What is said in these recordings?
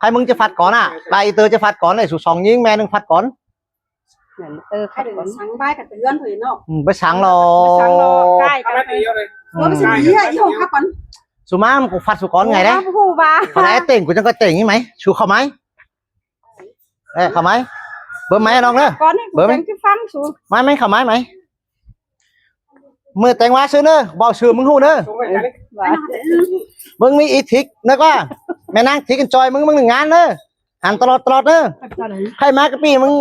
ใครมึงจะฟัดก่อนอ่ะใบเตอจะฟัดก่อนเลยสุสองยิงแม่หนึ่งฟัดก่อนใครเดินสังใบกับเตือนเถอะเนาะไปสั่งรอ ใกล้กันเลยว่าไม่ใช่ดีอ่ะยี่ห้อครับก่อนสุมากูฟัดสุก่อนไงนะคนไหนเต่งกูจะก็เต่งนี่ไหมชูเข้าไหมเข้าไหมเบอร์ไหมน้องเนอะเบอร์ไหมไม่เข้าไหมไหมมือแต่งว่าซื้อเนอะบอกชื่อมึงหูเนอะมึงมีอีทิกนะก็แม่นางทิกกันจอยมึงหนึ่งงานเนอะหันตลอดเนอะใครมากระปีมึง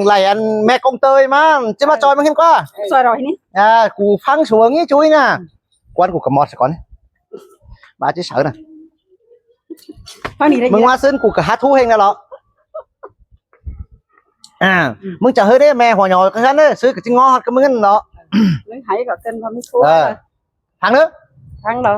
ไหลอันแม่กงเตยมาจะมาจอยมึงเห็นก็ซอยรอยนี่กูฟังสวงงี้จุ้ยน่ะกวนกูกับมอสก่อนบ้าจีเสือน่ะมึงว่าซื้อกูกับฮัททูเฮงนะหรอมึงจะเฮ้ยได้แม่หัวหน่อยก็แค่นั้นซื้อกับจิงงอฮัทก็มึงเนาะมึงหายกับเต้นพอไม่ทั่วทางเนอะทางเรา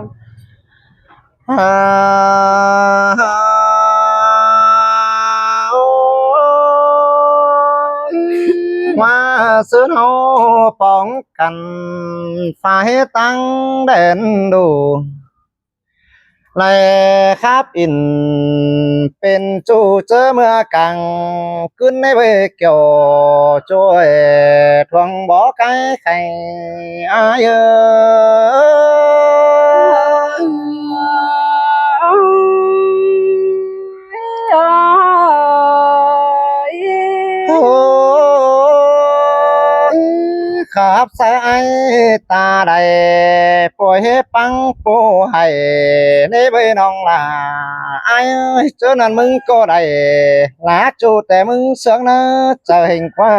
ว่าซื้อเฮาป้องกันฝ่ายตั้งเด่นดูเลยครับอินเป็นจูเจอเมื่อกังขึ้นในเวเกี่ยวช่วยทวงบ่อไก่ไข่อาเยขับสายตาใดป่วยปังปูให้ในใบน้องลาไอ้เจอนั่นมึงก็ได้ลาจูแต่มึงเสือกนะจะเห็นกว่า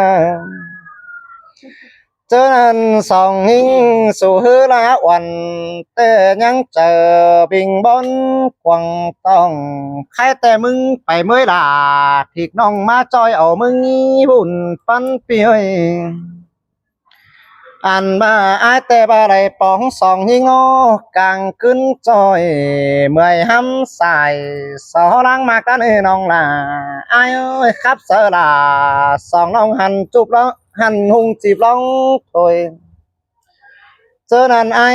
เจอนั่นสองหิงสู่ฮือละวันแต่ยังเจอบิงบนกวางต้องใครแต่มึงไปเมื่อลาที่น้องมาจอยเอามึงบุญปันเปียอันมาอาแต่บาไรปองสองยิงอกลางขึ้นจอยเมื่อยห้ำใส่สอลังมากกันน้องลาไอ้ครับเสลาสองน้องหันจุบแล้วหันหุงจีบร้องถอยเจอนั่นไอ้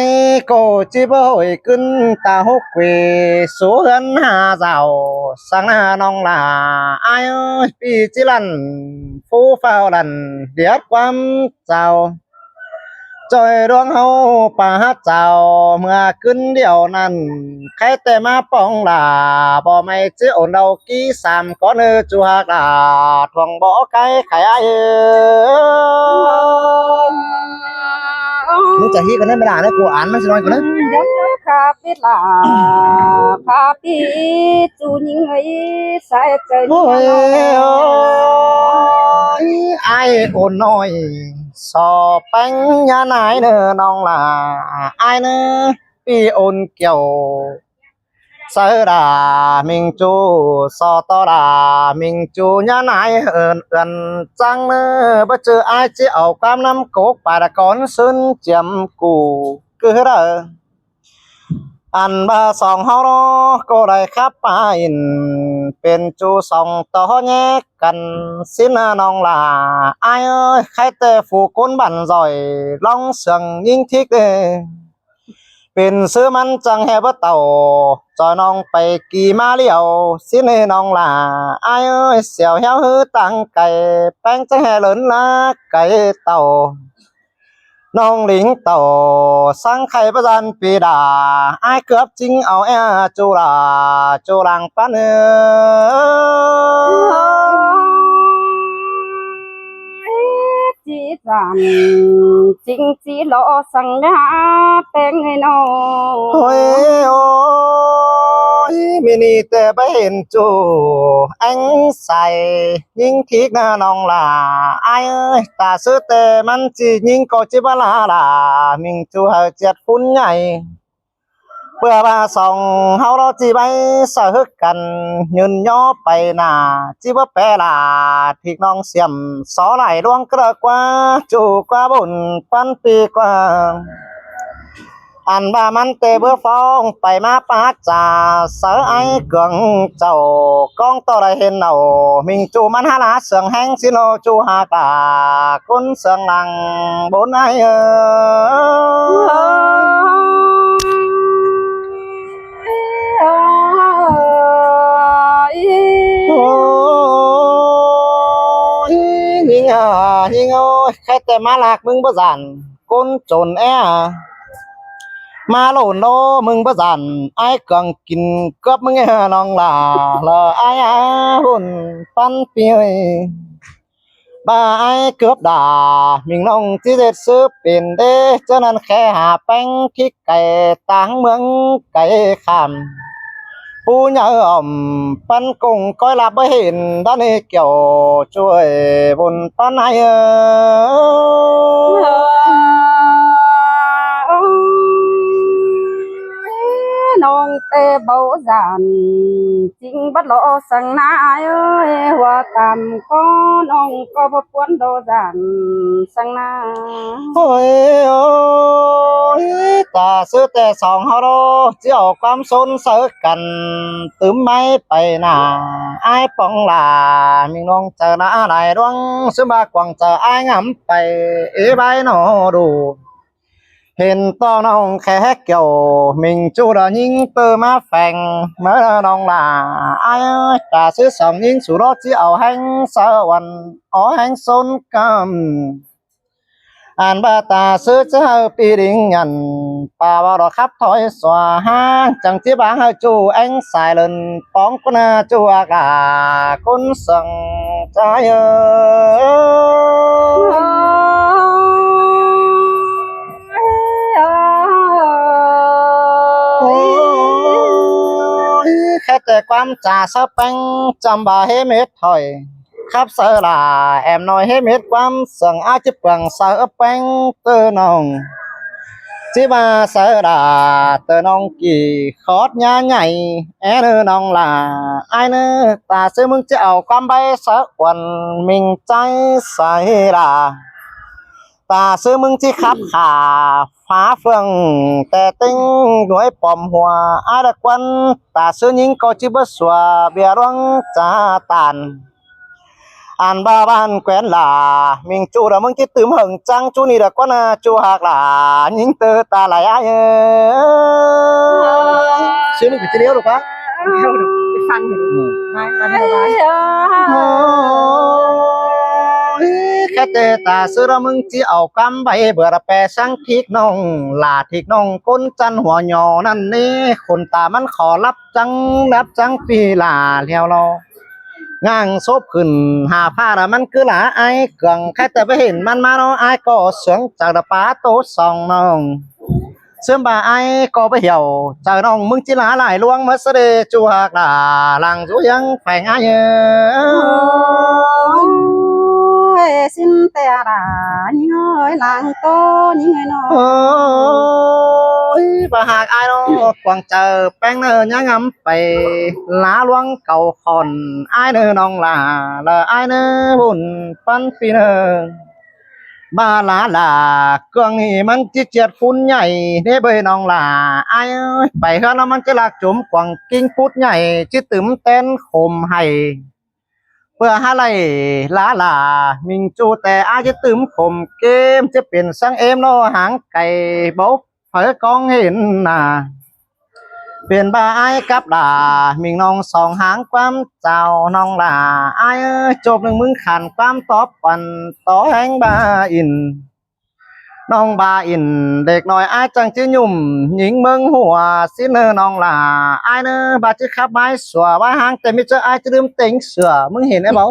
โกจีบหอยขึ้นตาหกเวสูเงินหาเจ้าสังหาน้องลาไอ้ปีจิลันฟูเฝ้าลันเดียดความเจ้าจอยดวงเฮาป่าเจ้าเมื่อขึ้นเดียวนั้นใครแต่มาป้องลาบ่ไม่เจ้าเรากี้สามก้อนจูหักลาทวงบ่ไก่ไข่มึงจะฮีกันได้ไม่ได้นะกูอ่านมันสิน้อยกว่านั้นคาปิลาคาปิจูนิงไอ้สายใจโอ้ยไอ้โอนน้อยสอบแป้งยาไหนเนอน้องล่ะไอ้เนอพี่โอนเกี่ยวเสือดามิงจูสอตอดามิงจูยาไหนเอินจังเนอบ่เจอไอ้จะเอาความน้ำโกกปาดก่อนซึ้นเจียมกูคือเด้ออันบาสองเฮาก็ได้ครับไปเป็นจูสองต่อแยกกันสินะน้องล่ะไอ้เอ้ยใครแต่ฝูก้นบันจ่อยลองเสียงยิงทิกเด้เป็นซื้อมันจังแฮบเต่าจอยน้องไปกี่มาเลี้ยวสิเนน้องล่ะไอ้เอ้ยเสียวเหี้ยวฮือตังไก่แป้งจังแฮหล่นละไก่เต่าน้องหลิงเต่าสังไข่ประจันปีดาไอ้เกือบจริงเอาจูลาจูรังปะเนื้อจีจันจริงจีหล่อสังหาแป้งให้น้องโอ้ยโอ้ยมินีแต่ไปเห็นจูอังใส่ยิงทิกหน้าน้องลาไอ้เอ้ยตาซื้อแต่มันจียิงก็จิบลาลามิงจูหาเจ็ดฟุ้นใหญ่เพื่อมาส่องเฮาเราจีไปสะฮึกกันยืนย่อไปหน้าจีบแปลาที่น้องเสียมสอไหลดวงกระกว่าจูกว่าบุญปันปีกว่าอันว่ามันเตเบื่อฟ้องไปมาปาจ่าเสือไอเกืองเจ้ากองต่อได้เห็นเอามิงจูมันหาลาเสืองแห้งสิโนจูหากาคนเสืองหลังบนไอ nhưng ơi khai tè má lạc mừng bớt giản côn trồn má lộn nô mừng bớt giản ai cần kín cướp mừng nong là ai hồn pan piơi bà ai cướp đà mình nong chỉ để sư biển đê cho nên khe hà bánh khi cày táng mướn cày khảm phu nhớ ẩm pan cùng coi là bởi hình đó này kiểu chuối buồn pan ai nong tê bầu giàn chính bắt lỗ sang nai ơi hoa tam có nong có bắp cuốn đồ giàn sang na ôi ôi ta sư tè sòng hao đô chỉ ở quam xôn sơ cần tứ máy bay nà ai bóng là mình nong chờ đã lại đoan sư ba quăng chờ ai ngắm bay ý bay nó đủ hiện to nong khẽ kiểu mình chú đã nhìn từ má phèn mới nong là ai ơi ta sư sòng nhìn số đó chỉ ở hành sơ quần ở hành xôn cầm anh ba ta sư chơi pi đình nhận bà bao đó khắp thổi xòa ha chẳng chỉ bán hơi chú anh xài lần bóng con chú cả con sừng trái khét tè quam trà sắp bánh chăm bà hết mệt thôi khắp sợ là em nói hết mệt quam sừng ai chụp bằng sợ bánh tơ nồng chỉ bà sợ là tơ nồng kỳ khót nhá nhảy nơ nồng là ai nữa ta sẽ mừng chào quam bay sợ quần mình trái say là ta sẽ mừng chỉ khắp khả phá phương tè tinh đuổi bom hòa ai đã quân ta sẽ những câu chỉ bất xóa bia rong cha tàn anh ba ban quen là mình chú đã mừng chỉ tưm hừng trăng chú ni đã quân chú hạc là những từ ta lại ai xíu mình phải chơi điếu được quá phăng khẽ tê ta sư ra mừng chỉ ở cam bay bờ ra bè sang thịt nong là thịt nong côn chănหัว nhỏนั่นนี่คนตามันขอรับจังปีlà theo lo ngang xốpขึ้นหาผ้าละมันคือหลาไอ้เกืองแค่แต่ไปเห็นมันมาเนาะไอ้ก็เสียงจากดาป้าโตสองน้องเสื่อมบ่าไอ้ก็ไปเหี่ยวจากน้องมึงจิหลาหลายลวงมาเสดจูหากlà làng rúยังแฝงไอ้xin tè đà những ơi làng tô những người nó ôi bà hạc ai đó quăng chờ bánh nơ nhá ngắm phải lá luang cầu hòn ai nơ nong là ai nơ buồn pan phi nơ ba lá là cương thìมันchỉ triệt phun nhảy thế bơi nong là ai ơi phải hơn nóมันจะlạc chốm quăng kinh phút nhảy chứ tửm tên khồm hayเพื่ออะไรล้าล่ะมิงจูแต่อาจจะตื่มข่มเกมจะเปลี่ยนสังเอ็มโนหางไก่บ๊อบเผยกองเห็นน่ะเปลี่ยนบาไอ้กับด่ามิงน้องสองหางความเจ้าน้องล่ะไอ้จบหนึ่งมึงขันความตอบปันต่อแหงบาอินน้องบาอินเด็กน้อยไอ้จังจื้อยุ่มหญิงเมืองหัวสิเนอน้องล่ะไอ้เนอบาจื้อขับไม้สัวว่าหางแต่ไม่เจอไอ้จะลืมเต็งเสือมึงเห็นไอ้เบ้า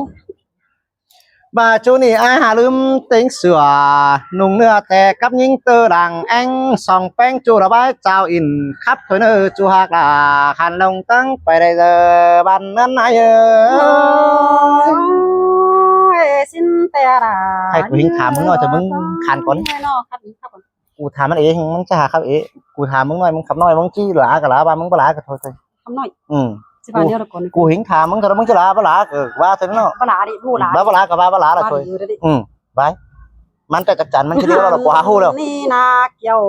bà chúนี่ไอ้หาลืมเต็งเสือนุ่งเนื้อแต่กับยิงเตอดังแองส่องแป้งจูระบายเจ้าอินขับถอยเนอจูหากล่ะขันลงตั้งไปได้เจอบันนั้นไอ้xin tè đà ให้กูหิงถามมึงหน่อยแต่มึงขันก่อน nó khắp khắp กูถามมันเองมึงจะหาครับเอ๊ะกูถามมึงหน่อยมึงขับน้อยมึงจี้หลากับหลาบ้ามึงบ่หลากับโทษเลย không nói กู chỉ bà điêu được còn กูหิงถามมึงแต่มึงจะหลาบ่หลาก็ว่าถึงเนาะ bà lá đi bu lá บ่หลากับบ่หลาละ bà ช่วย đi đi ไปมันจะจักจันมันคือเดียวเรากูหาฮู้แล้ว ni na kiểu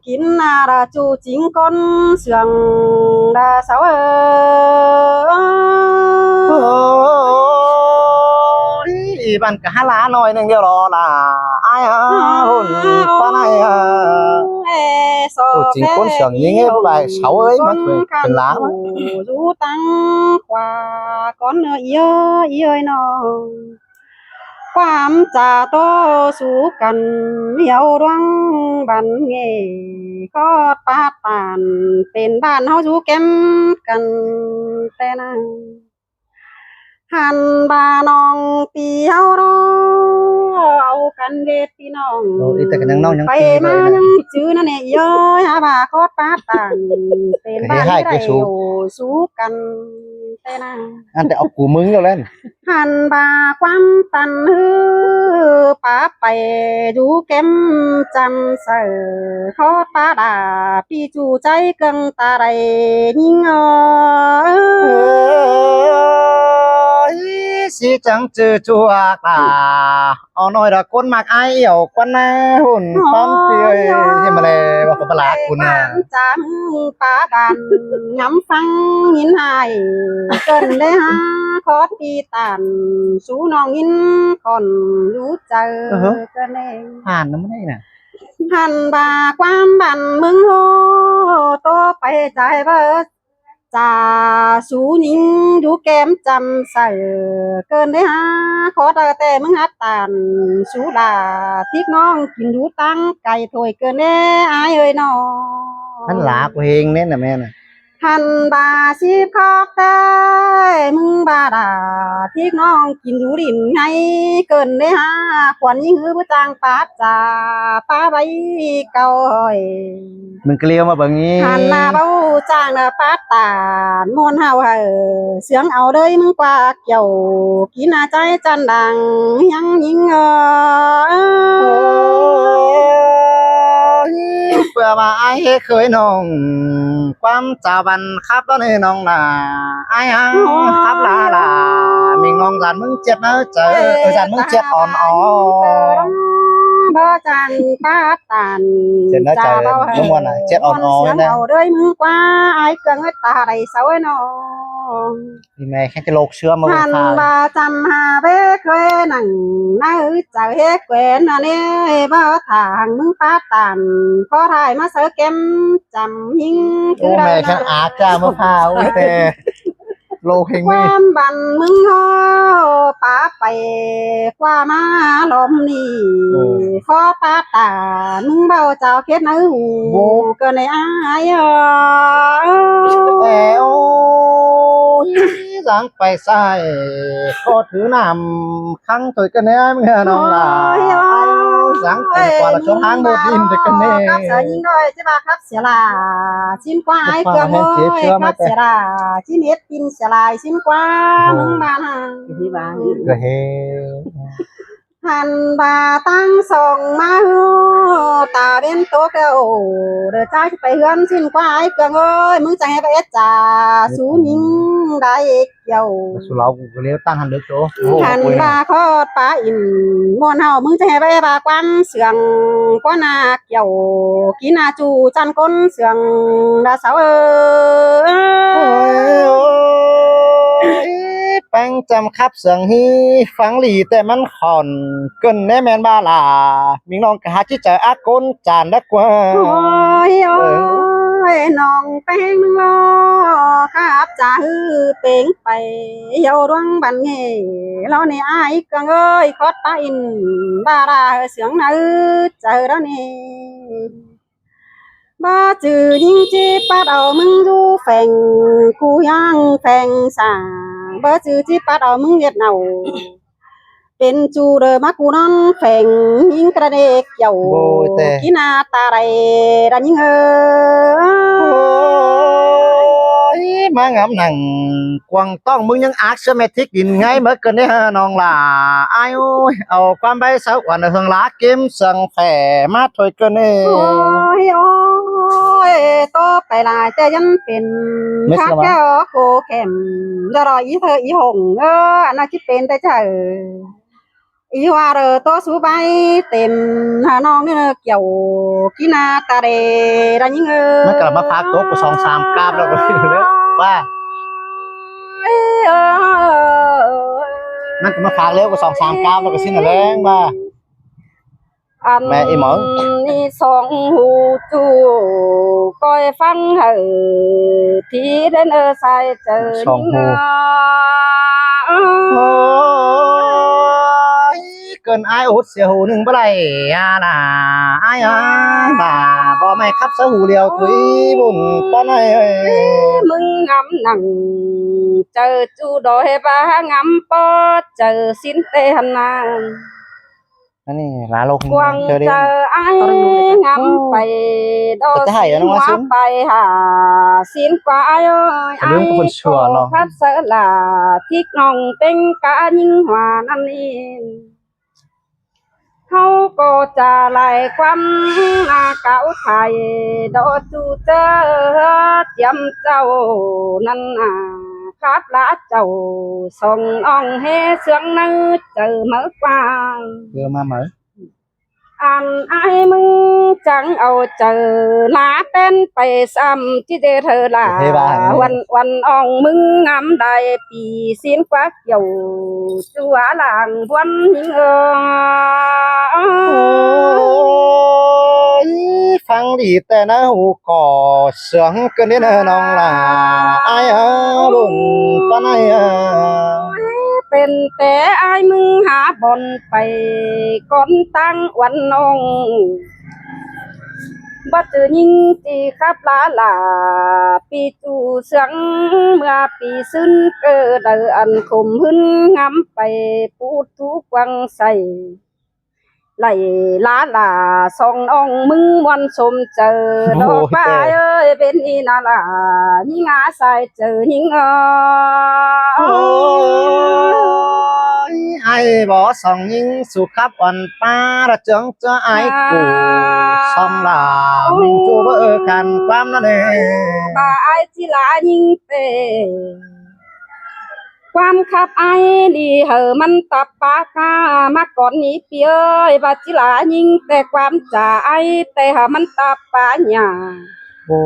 kín na ra chu chính con sườn ra sáu อีบันก็หาหลาหน่อยนึงเดียวรอล่ะอ้ายหุ่นป้าไหนกูจริงคนเสียงยิงไปเสาเอ้ยมันเป็นล้า rú tăng qua con nữa ý ơi nó ความจ่าโตสู้กันเหมียวดวงบันเงก็ปาตานเป็นบ้านเฮาสู้แก้มกันแต่นั้นหันบาน้องปีเฮารอเอากันเด็ดพี่น้อง โอ้ยแต่ก็ยังน้องยัง ไป ตีเล มาย นะ ยังจื้อนั่นเนี่ยย้อยหาบาโคตรปาตานเป็นบ้านที่ไรสู้กันแต่นั้น อันแต่เอากูมึงแล้วเล่น หันบาความตันฮือป้าไปดูเก็มจำเสือขอตาดาพี่จูใจเกิงตาไรยิ่งสิจังจือจัวกาเอาหน่อยละคนมักไอ้เหี่ยวกว่าหน้าหุ่นปั๊มเตียเฮ็ดมาเลยบอกกับปลาคุณน่ะ จำป้าดันย้ำฟังยินหายเกินได้ฮะขอตีตันสู้น้องยินก่อนรู้เจอกันเอง ผ่านน้ำไม่ได้น่ะ หันบาความบันมึงโหโตไปใจเบิดจ่าสูนิงดูแก้มจำใส่เกินได้ฮะขอแต่มึงฮัดตันสูดาทิกน้องกินดูตั้งไก่ถวยเกินแน่อายเอ้ยน้อง นั่นหลากูเฮงเนี่ยน่ะแม่น่ะ หันบาชีพคอกได้มึงบาดาทิกน้องกินดูดินไงเกินได้ฮะขวัญยิ่งหือผู้จางปาดจ่าป้าใบเก่าเอ้ย มึงเกลียวมาเบิ่งนี้ หันหน้าเบ้าจ้างนะปาดตานมวนเฮาเสียงเอาเด้ยมึงกว่าเกี่ยวกินหน้าใจจันดังยังยิงเพื่อมาไอ้เคยน้องความจาบันครับตอนนี้น้องน่ะไอ้ฮังครับลาลามิงน้องจันมึงเจ็บนะเจอจันมึงเจ็บอ่อนอ๋อ บ่จันปาดตาน เจ็บนะเจอมึงวันน่ะเจ็บอ่อนอ๋อ เสียง นะ เอาเด้ยมึงกว่าไอ้เกิงไอ้ตาไรเสาไอ้น้อง พี่แม่แค่จะโลกเชื่อมา หัน ทาง บาจำหาเบ้เคยนั่งนั่งเจ้าเฮ็ดแกวนอันนี้บ่ทางมึงปาตันขอถ่ายมาเสือเก็มจำยิง โอ้แม่แค่อาจ้ามาพาวแต่โลกเฮง ค นี่ วามบันมึงฮอป้าไปกว่ามาลมนี่ขอปาตามึงเบาเจ้าเฮ็ดนะหูเกินในอายแอวสังไปใส่ก็ถือนำข้างถอยกันแน่เมื่อน้องลาสังไปกว่าละชมหางโบดินจะกันแน่ ครับเสียยิงด้วยใช่ป่ะครับเสียลาชิมกว่าไอ้เกลือโม้ยครับเสียลาชิมเฮ็ดกินเสียลายชิมกว่ามึงบ้านที่บ้าน ก็เฮ หันบาตั้งส่งมาหูตาเป็นตัวเก่าเด้อจ้าไปเฮือนชิมกว่าไอ้เกลือเอ้ยมึงจะให้ไปเอ็ดจ่าสูยิงได้เกี่ยว สุเรากูเลี้ยวตั้งหันเด็กโต หันบาคอดปลาอินมวนเฮามึงจะให้ไปบากวนเสียงกว่านาเกี่ยวกินนาจูจันก้นเสียงดาสาวแป้งจำคับเสียงฮีฟังหลีแต่มันขอนเกินแน่แมนบาลามีน้องกะหาที่เจออากนจานดักว่า โอ้ยโอ้ยน้องแป้งมึงรอครับจ่าฮือเป่งไปเยาดวงบันเงเราเนี่ยอายกังเอ้ยคอดปลาอินบาราเสียงนาเจอแล้วนี่บ้าจือยิงจีปัดเอามึงดูแฝงกูยังแฝงสาบ้าจือจีปัดเอามึงเวียดเนาเป็นจูเดอมากูนอนแฝงยิงกระเดกเกี่ยวกินาตาไรดันยิงมางามหนังกวางต้องมึงยังอาร์เซเมทิกกินไงเมื่อกันเนี่ยน้องล่ะไอ้โอ้ยเอาความใบสาววันเฮืองล้าเกมสั่งแผ่มาถอยกันเนี่ย โอ้ยโอ้ยโตไปลายแต่ยังเป็นข้าแก้วโกเข็มจะรออีเธออีหงอันนั้นที่เป็นแต่เจออีว่าเรอโตสูใบเต็มหาน้องนี่เกี่ยวกินาตาเรดันยิงมันกลับมาพักโต๊ะกู2-3กราบแล้วก็เลยว่ามันก็มาพักแล้วกู2-3กราบแล้วก็สิ้นแรงว่าแม่อีหมอ นี่สองหูจูก้อยฟังเหอที่เดินใส่เจอยิง กินไอ้อุดเสียหูหนึ่งบ่ได้น่ะไอ้น่ะบ่ไม่ขับเสหูเดียวคุยบุญป้อนไอ้เอ้ย มึงงำหนังเจอจูดอยบางำปอเจอสินเตหันนา อันนี้ลาลง กวาง เจอเดี เจ ยว อไอ้งำไปดอ จะให้ สิ น้อง หั มาว ซุน ไปหาสินกว่าไอ้ แต่เรื่องก็คนชั่วเนาะ พัดเสลาที่น้องเป็นกายิงหัวนั่นเองเขาก็จะไล่ความอาเก่าไทยดอจูเจอเจียมเจ้านั่นครับละเจ้าส่งอ่องเฮเสียงนึกเจอเมื่อกวาง เดี๋ยวมาเหมือ อันไอ้มึงจังเอาเจอลาเป็นไปซ้ำที่เดเธอลาวันอ่องมึงงามได้ปีสิ้นกว่าเกี่ยวจัวหลังวันหิงโอ้ยฟังดีแต่นะหูก่อเสียงเกินนิดน้องล่ะไอ้บุญป้อนไอ้ เป็นแต่ไอ้มึงหาบนไปก่อนตั้งวันน้องบัดยิงตีครับลาปีจูเสียงเมื่อปีซึ้นเกิดอันคมหึนงำไปปูดทุกวังใส่ไหลลาสองน้องมึงวันสมเจอดอกป้าเอ้ยเป็นอีนาลายิงอาใส่เจอยิงโอ้ยไอ้บ่ส่องยิงสุขับอ่อนป้าระเจิงเจอไอ้กูส่องลามิงจูเบอกันความนั่นเอง ป้าไอ้จิลายิงเตความขับไอ้ดีเหอมันตับปากกามาก่อนนี้เปียยบาจิลายิงแต่ความจ่าไอ้แต่เหอมันตับปาหยา โอ้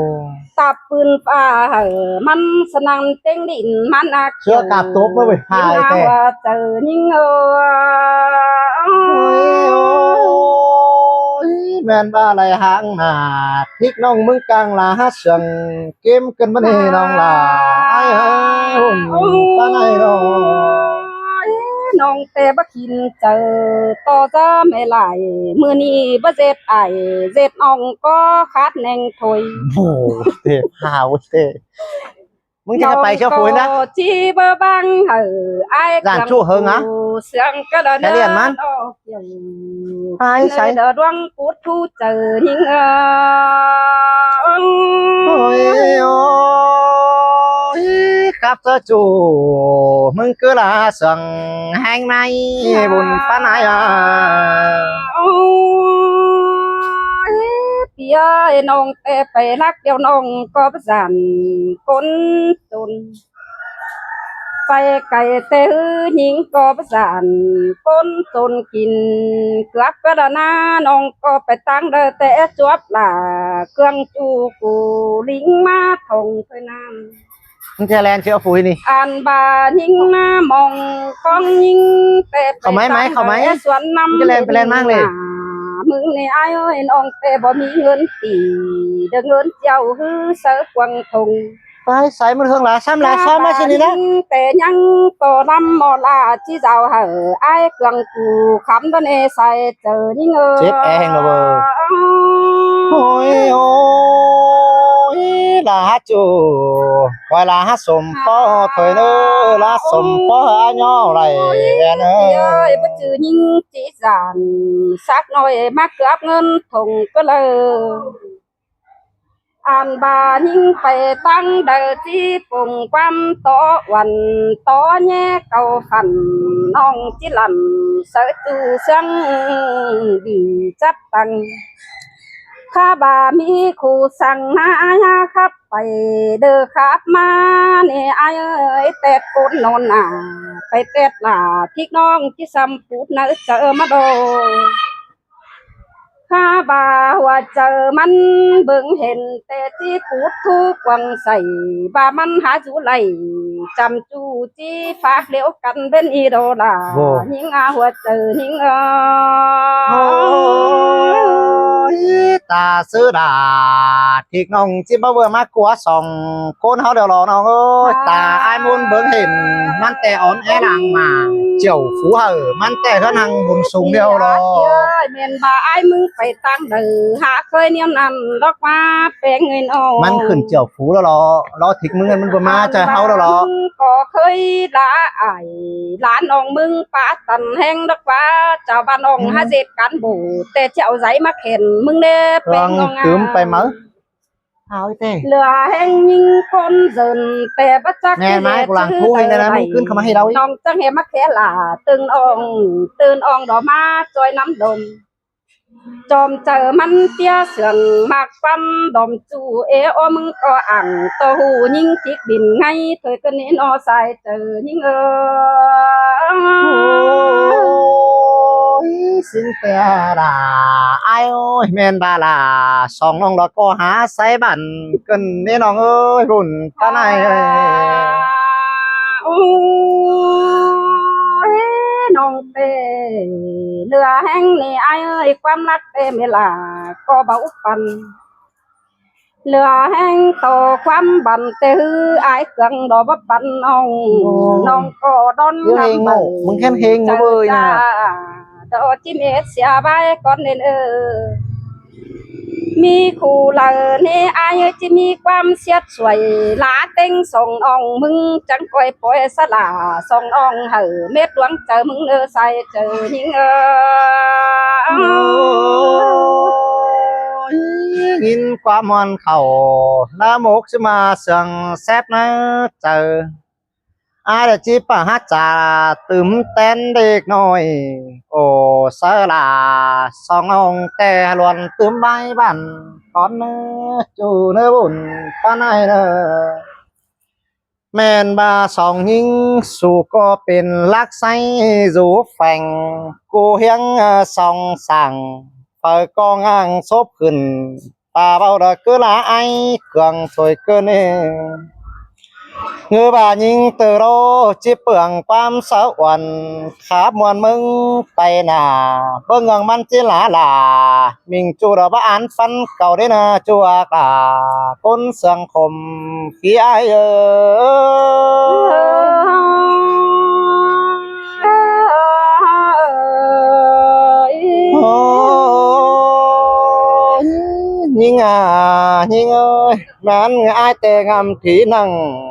ตับปืนฟ้าเหอมันสนั่นเต็งดินมันอัก เชื่อกาบตบมาเว้ยพายแต่ ว่าเจอยิงโอ้ยแม่นบ้าอะไรหางหน้าพริกน้องมึงกลางลาเสียงเกมกันมานี่น้องลาไอ้หุ่นป้าไอ้น้อง น้องแต่บ่กินเจอต่อจะไม่ไหลมื้อนี้บ่เจ็ดไอเจ็ดอ่องก็คัดแหน่งถอย โอ้เตะพาวเตะมึงจะไปเชียวฝุ่นนะ จีบ่บังไอ้ ร้านชู่เฮิงอะ เสียงก็ด แค่เรียนมัน ไอ้ใส่ เดอดวงปูดผู้เจอหิงโอ้ยโอ้ยครับเจ้าจูมึงคือลาสังแห่งในบุญป้าไหนอ่ะ โอ้ยเปียน้องแต่ไปรักเดียวน้องก็ประสานคนจนไปไก่แต่หญิงก็ประสานคนจนกินกลับกระนาน้องก็ไปตั้งเด้อแต่จวบหล่าเครื่องจูกูลิงมาทงเพื่อน้ำ มึงจะแลนเชียวฝุ่นนี่ อ่านบายิงหน้ามองของยิงแต่ไป เข้าไหมไหมเข้าไหม สวนน้ำ จะแลนไปแลนมากเลย มึงนี่ไอ้เอ้ยน้องแต่บ่มีเงินตีเด้อเงินเจ้าฮือเสือกวังทง ไปใส่มันเฮืองหลาซ้ำหลาซ้ำมาสินี่นะ แต่ยังต่อนำมอลาที่เจ้าเหอไอ้เครื่องกูคำตะเนใส่เจอยิงเออ เจ็บแองระเบิด โอ้ยโอ้ยลาจูคอยลาสมปอถอยเด้อลาสมปออาย่อไรแอนเอ้ เอ้ย ย บ่จือยิงจีสานสักหน่อยมาเกือบเงินทงก็เลยอ่านบายิงไปตั้งเดอที่ปุ่งความต่อวันต่อแย่เก่าขันน้องจิลันเสือจูเสียงดีจับตังข้าบามีคู่สั่งนาครับไปเด้อครับมาเนี่ยไอ้เอ้ยแต่กุนนอนไปเต็ดหลาที่น้องที่ซ้ำปูดนะเจอมาโดข้าบาว่าเจอมันเบิ่งเห็นแต่ที่ปูดทุกวังใส่บามันหาจูไหลจำจูจีฝากเลี้ยวกันเป็นอีโดลาหิงอาหัวเจอหิงโอ้ย ยตาซื้อดาทิกน้องจิบ่เบื่อมากกว่าสองคนเฮาเดี๋ยวรอน้องเอ้ยตาอ้ายมุนเบิ่งเห็นมันแต่อ่อนแอหลังมาเจียวฟูเหอมันแต่เฮือนหังบุญสูงเดียวรอ เอ้ยเมียนบ่าไอ้มึงไปตั้งเดือหาเคยเนียมนำดอกมาแปลงเงินออก มันขึ้นเจียวฟูแล้วรอทิกมึงเงินมันบ่มาเจอเฮาแล้วรอ ก็เคยละไอ้หลานองมึงป้าตันแห้งดอกว่าเจ้าบ้านองหาเจ็ดกันบูแต่เจ้าใจมาเข็นมึงเด้เป็ ลอน ง งอง ตืมไปมั้งเอาไอ้เต้ เหลือแห้งยิงคนเดินแต่บัจัก แน่ไหมกูหลังพูดให้นะมึงขึ้นเข้ามาให้เราอีก น้องจังเฮมาแค่ล่ะตื่นองดอกมาจอยน้ำดมจอมเจอมันเตี้ยเสืองมากปั๊มดอมจูเอโอมึงก็อ่างโตหูยิงจิกบินไงเธอก็นี้นอใส่เจอยิงสินเตียดาไอ้โอ้ยแม่นบาลาสองน้องรถก็หาใส่บันเกินนี่น้องเอ้ยบุญปานไหนเอ้ย โอ้ยน้องเป้เรือแห้งนี่ไอ้เอ้ยความรักเป้เมลาก็เบาปันเรือแห้งโตความบันเตอไอ้เครื่องดอกปันน้องก็ดอน เฮ้ยโง่มึงแค่เฮงนะเว้ยนะ ดอจิเมเสียใบก่อนเน้นมีคู่เหล่านี้อายจะมีความเสียดสวยลาเต็งส่งอ่องมึงจังก้อยปล่อยสลาส่งอ่องเหอเม็ดหลวงเจอมึงใส่เจอยิงยินความมันเข่าละมกจะมาเสียงแซบนะเจออาเดจีปะฮัจจาตึมเต้นเด็กน้อยโอ้เสลาสององแต่ลวนตึมใบบันก่อนเนื้อจูเนื้อบุญปานไหนเนื้อแม่นบาสองยิงสู่ก็เป็นลักไซรูแฝงกูเฮียงสองสั่งเปิดกองอ่างซบขึ้นป่าเบาดะคือละไอเครื่องถอยเกินเอง người bà nhìn từ đó chỉ bưởng quan sáu quần khá muôn mừng tay nà bơ ngừng man chỉ là mình chu đó bá án phân cầu đến là chùa cả con sương khom khí ai nhìn ơi mẹ ai tề ngầm khí năng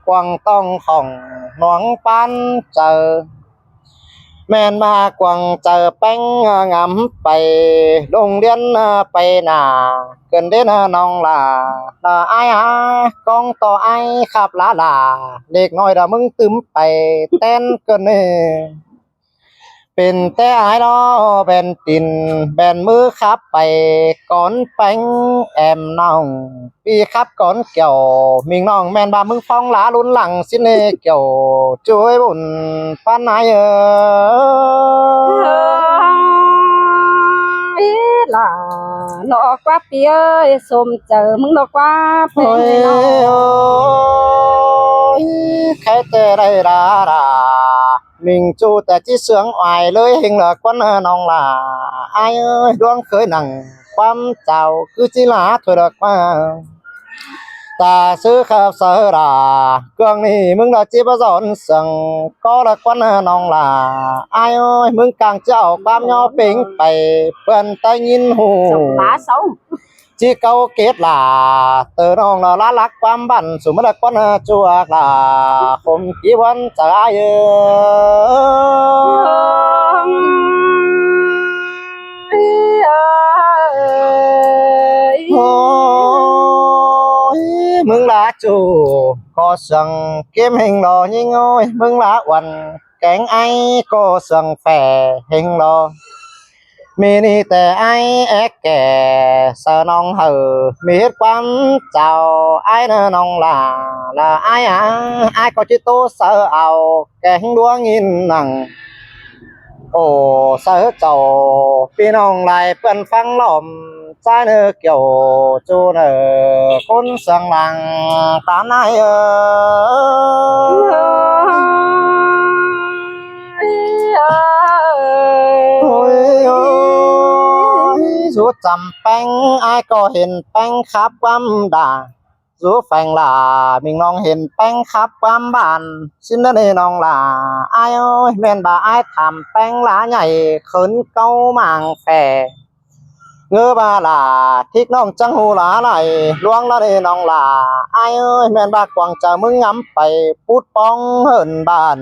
quăng tông khổng noáng pan chờ men ma quăng chờ bánh ngắm bay đông điên bay nà gần đến nong là ai con to ai khắp lá làเด็ก น้อย đã mừng tướm bay tên cơnเป็นแต่อายเนาะแบนตินแบนมือขับไปก่อนแป้งแอมน้องปีขับก่อนเกี่ยวมิงน้องแม่นบามึงฟ้องหลาลุ้นหลังสิเนเกี่ยวช่วยบุญปานไหนlà nọ quá phía xôm chờมึงนอกว่าเป็ โอ้ น ย นอ โอ้ยแค่แต่ได้ดามิงจูแต่ที่เสืองอายเลยเฮงละควันน้องล่ะอายเอ้ยดวงเคยนั่งความเจ้าคือจิลาถอยดอกมาตาซื้อข้าวเสือดาเครื่องนี้มึงได้จีบสอนสั่งก็ละควันน้องล่ะอายเอ้ยมึงกลางเจ้าความย่อเป่งไปเพื่อนตายินหู lá xấu จีเกาเกตลาเตอน้องละละลักความบันสุมละคนจัวกลาคมกีวันจะอายโอ้ยมึงละจูก็สั่งเกมเฮงรอยิ่งโอ้ยมึงละวันแกงไอก็สั่งแฝเฮงรอมีนี่แต่ไอแอกแก่เสน้องเหอมีเหตุความเจ้าไอเนน้องlà ai ai có chỉ tô sợ ảo kén đua nghìn nằng ồ sợ chầu phi nong lại phân phăng lòm trái nơ kiểu chu nơ côn sương làng tán ai ôi ôi rút จำแป้งไอ้ก็เห็นแป้งครับความด่าสูแฝงหล่ามิงน้องเห็นแป้งครับความบานสิ้นนั่นเองน้องหล่าไอ้เอ้ยแม่นบ่าไอ้ทำแป้งหลาใหญ่ขืนเก้าหมางแฝเงือบาหล่าทิกน้องจังหูหลาไหลลวงละเนน้องหล่าไอ้เอ้ยแม่นบ่ากวางจะมึงงำไปพูดป้องเหินบ้าน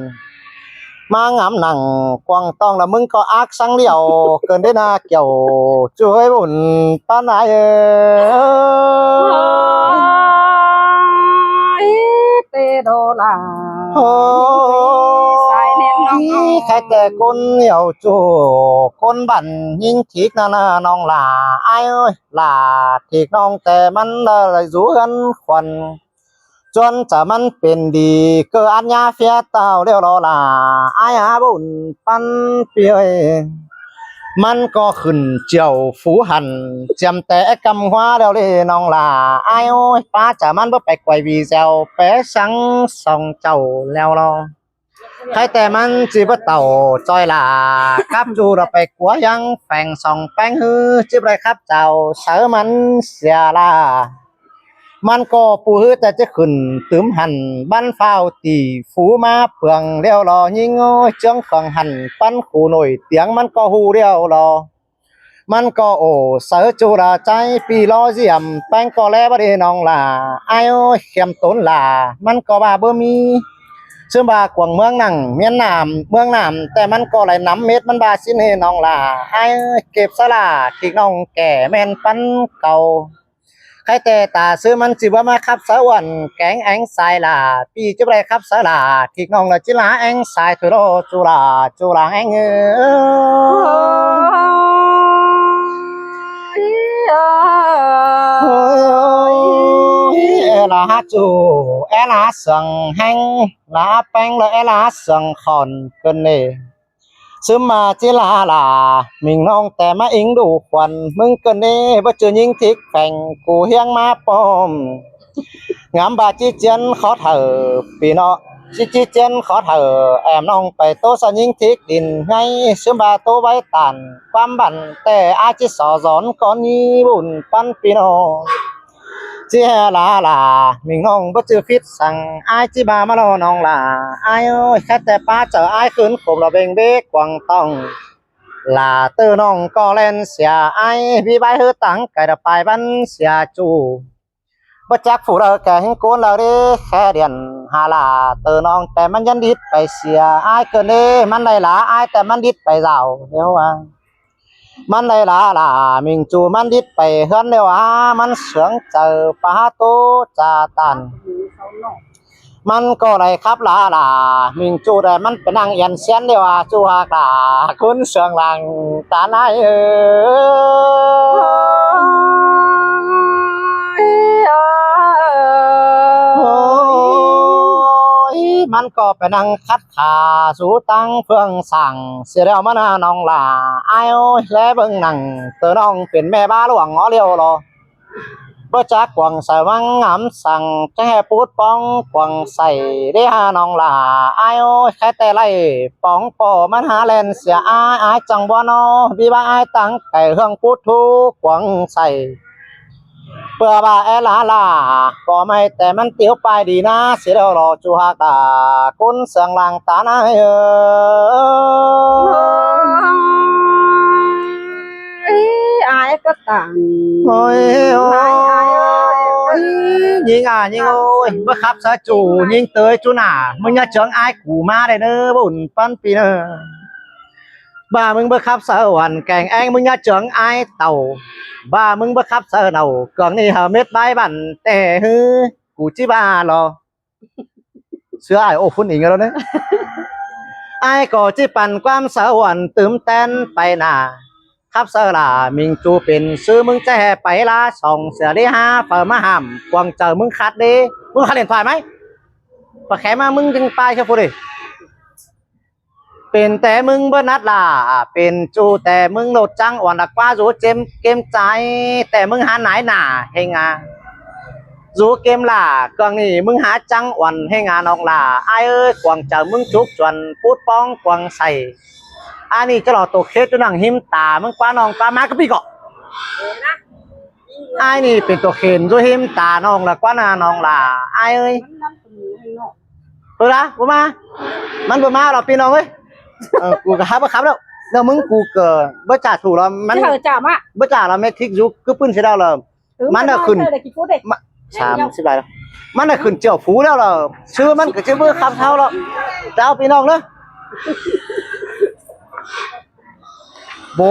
มางำหนังกวางต้องละมึงก็อักสังเดียวเกินได้นาเกี่ยวช่วยบุญป้าไหนเอ้ย เตโดลา โอ้ สายเน้นน้อง แค่แต่คนเหนียวจูคนบั่นยิงทีกนานาน้องหล่าไอ้เอ้ยหล่าทีกน้องแต่มันเลยรู้กันควันจนจะมันเป็นดีเกิดอัญญาเฟียเต้าเดียวรอหล่าไอ้อาบุญปันเปียมันก็ขึ้นเจียวฝูหันเจียมแต่กำหัวเดียวเลยน้องหล่าไอ้โอ้ยป้าจะมันบ่ไปไกววีเจ้าไปสังส่องเจ้าแล้วรอ ใครแต่มันจีบเต่าจอยล่ะครับจูเราไปกัวยังแฝงส่องแป้งฮือจีบไรครับเจ้าเสือมันเสียล่ะมันก็ปูฮือแต่จะขึ้นตืมหันบ้านเฝ้าตีฝูมาเปลืองเลี้ยวรอยิงโอ้ยเจ้งฝังหันปั้นขู่หน่อยเตียงมันก็หูเลี้ยวรอมันก็โอ้เสือจูราใจปีรอเสียมแป้งก็แล้วบ่ได้น้องล่ะไอ้โอ้ยเข้มต้นล่ะมันก็ว่าบ่มี ซึ่งบากวางเมืองหนังเมียนนามเมืองนามแต่มันก็ไหลน้ำเม็ดมันบาสินให้น้องล่ะไอ้เก็บสลาที่น้องแก่แม่นปันเก่าใครแต่ตาซื้อมันสิบ่มาขับสะวันแกงแองสายล่ะพี่จะไปขับสลาที่น้องละจิลาแองสายตุโรจุลาจุลาแองเอ้ยเอลาจูเอลาสังแหงลาแป้งเลยเอลาสังขอนเกินเน่ซึมมาจิลาลามิงน้องแต่มาอิงดูควันมึงเกินเน่บ่เจอยิงทิกแฝงกูเฮียงมาปอมงามบาจิเจียนขอเถอปีเนาะจิจิเจียนขอเถอแอมน้องไปโตสยิงทิกดินให้ซึมบาโตไว้ตันความบันแต่อาจิสอสอนก่อนนี้บุญปันปีเนาะ จีลาลามิงน้องบ่จือฟิตสั่งอายจีบามาลอน้องลาอายเอ้ยแค่แต่ป้าเจออายขึ้นขมละเบงเบกกวางต้องลาเตอน้องก็เล่นเสียอายพี่ใบฮือตังไก่ดปลายบันเสียจูบ่จักผู้เราแก่หิงโกนเราเด้แค่เดียนหาลาเตอน้องแต่มันยันดิดไปเสียอายเกินเด้มันได้หลาอายแต่มันดิดไปเจ้าเดี๋ยวว่า มันได้ลาลามิงจูมันดิดไปเฮือนเดียวมันเสืองเจอปาโตจาตันมันก็ได้ครับลาลามิงจูได้มันเป็นนางเอียนเสียนเดียวจูฮากาคุณเสืองหลังตาไหนโอ้ยมันก็ไปนั่งคัดขาสู่ตังเพื่องสั่งเสียแล้วมันน้องลาไอ้โอ้ยแล้วเบิ่งหนังเตอน้องเป็นแม่บ้าหลวงอ๋อเลียวรอบ่จักกวางใส่วังงำสั่งจะให้ปูดป้องกวางใส่ได้หาน้องลาไอ้โอ้ยแค่แต่ไล่ป้องปอมันหาแลนเสียอายจังบ่นอพี่บ้าอายตั้งไก่เฮืองปูดทุกกวางใส่เพื่อว่าแอลาลาก็ไม่แต่มันเตียวไปดีนะเสียแล้วรอจูฮากาคุณเสียงหลังตาหน้าอายก็ต่าง โอ้ยโอ้ อายอาย ยยิงยิงโอ้ยเมื่อขับซะจูยิงเตยจูหน่ามึงอย่าเจิงอายกูมาได้เด้อบุญปันปีเด้อบ้ามึงเมื่อขับสะวันแกงแองมึงอย่าเจิงอายเต่าบ้ามึงเมื่อขับสะเนาเกิงนี่หาเม็ดใบบันแต่ฮือกูจิบ้าหรอเสื้ออายโอ้พุ่นอีกแล้วเนี่ยอายก็จิปั่นความสะวันตื่มเต้นไปหน้า ครับเสลามิงจูเป็นซื้อมึงจะแห่ไปละส่องเสือได้ห้าเปิดมาห้ามกวางเจอมึงคัดดิมึงคัดเล่นฝ่ายไหมปะแขมามึงจึงไปแค่พูดดิเป็นแต่มึงเบนัดล่ะเป็นจูแต่มึงโหลดจังอ่อนดักว่ารู้เจมเกมใจแต่มึงหาไหนหน่าให้งารู้เกมล่ะกวางนี่มึงหาจังอ่อนให้งานองล่ะไอ้เอ้ยกวางเจอมึงจุกจวนพูดป้องกวางใส่อันนี้จะหล่อตัวเคสจนหนังหิมตามึงกว่าน้องกว่ามากระปีเกาะ aiนี่เป็นตัวเข็นด้วยหิมตาน้องละกว่านาน้องล่ะไอ้เอ้ยตัวละบ่มามันบ่มาหรอกพี่น้องเอ้ยกูก็ฮับครับแล้วมึงกูเกิดบ่จ่าถูกแล้วมัน เธอจ่ามะ บ่จ่าแล้วแม่ทิกยุกคือปืนสิดาวแล้วมันน่ะขึ้น เธอได้กี่ฟุตเด็ก 30บาทแล้วมันน่ะขึ้นเจียวฟูแล้วล่ะชื่อมันก็ชื่อมือคำเท่าแล้วจะเอาพี่น้องเด้อโบ